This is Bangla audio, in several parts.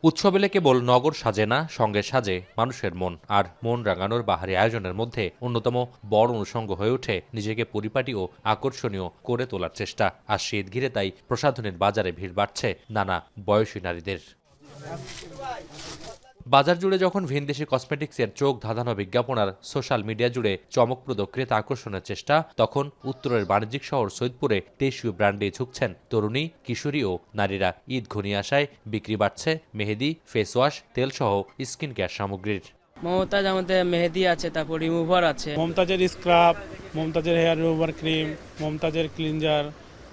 উৎসব এলে কেবল নগর সাজে না, সঙ্গে সাজে মানুষের মন। আর মন রাঙানোর বাহারি আয়োজনের মধ্যে অন্যতম বড় অনুষঙ্গ হয়ে ওঠে নিজেকে পরিপাটি ও আকর্ষণীয় করে তোলার চেষ্টা। আর শীত ঘিরে তাই প্রসাধনীর বাজারে ভিড় বাড়ছে নানা বয়সী নারীদের। বাজার জুড়ে যখন ভিনদেশি কসমেটিক্সের চোখ ধাঁধানো বিজ্ঞাপন আর সোশ্যাল মিডিয়া জুড়ে চমকপ্রদ ক্রেতা আকর্ষণের চেষ্টা, তখন উত্তরের বাণিজ্যিক শহর সৈয়দপুরে দেশীয় ব্র্যান্ডে ঝুঁকছেন তরুণী, কিশোরী ও নারীরা। ঈদ ঘনিয়ে আসায় বিক্রি বাড়ছে মেহেদি, ফেস ওয়াশ, তেলসহ স্কিন কেয়ার সামগ্রীর। মমতাজ আমাদের মেহেদি আছে, তারপর রিমুভার আছে, মমতাজের স্ক্রাব, মমতাজের হেয়ার রিমুভার ক্রিম, মমতাজের ক্লিনজার,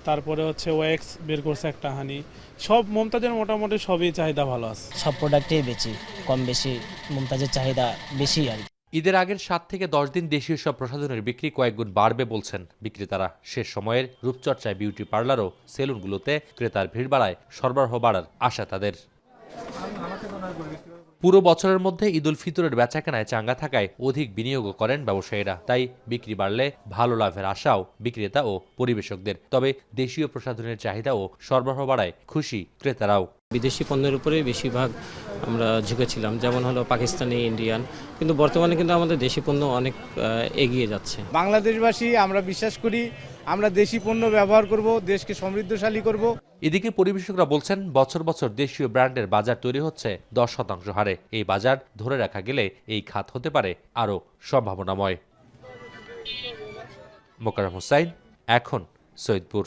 তারপরে হচ্ছে ওয়্যাক্স বের করছে একটা হানি। সব মমতাজের মোটামুটি সবই চাহিদা ভালো আছে। সব প্রোডাক্টেই বেশি কম বেশি মুমতাজের চাহিদা বেশি আর কি। ঈদের আগের 7 থেকে 10 দিন দেশীয় সব প্রসাধনের বিক্রি কয়েকগুণ বাড়বে বলছেন বিক্রেতারা। শেষ সময়ের রূপচর্চায় বিউটি পার্লার ও সেলুনগুলোতে ক্রেতার ভিড় বাড়ায় সরবরাহ বাড়ার আশা তাদের। পুরো বছরের মধ্যে ঈদ উল ফিতরের বেচাকেনায় চাঙ্গা থাকায় অধিক বিনিয়োগও করেন ব্যবসায়ীরা। তাই বিক্রি বাড়লে ভালো লাভের আশাও বিক্রেতা ও পরিবেশকদের। তবে দেশীয় প্রসাধনের চাহিদা ও সরবরাহ বাড়ায় খুশি ক্রেতারাও। বিদেশি পণ্যের উপরে বেশিরভাগ আমরা ঝুঁকেছিলাম, যেমন হলো পাকিস্তানি, ইন্ডিয়ান, কিন্তু বর্তমানে কিন্তু আমাদের দেশি পণ্য অনেক এগিয়ে যাচ্ছে। বাংলাদেশবাসী আমরা বিশ্বাস করি আমরা দেশি পণ্য ব্যবহার করব, দেশকে সমৃদ্ধশালী করব। এদিকে পরিবেশকরা বলছেন বছর বছর দেশীয় ব্র্যান্ডের বাজার তৈরি হচ্ছে 10% হারে। এই বাজার ধরে রাখা গেলে এই খাত হতে পারে আরও সম্ভাবনাময়। মোকাররম হোসাইন, এখন, সৈয়দপুর।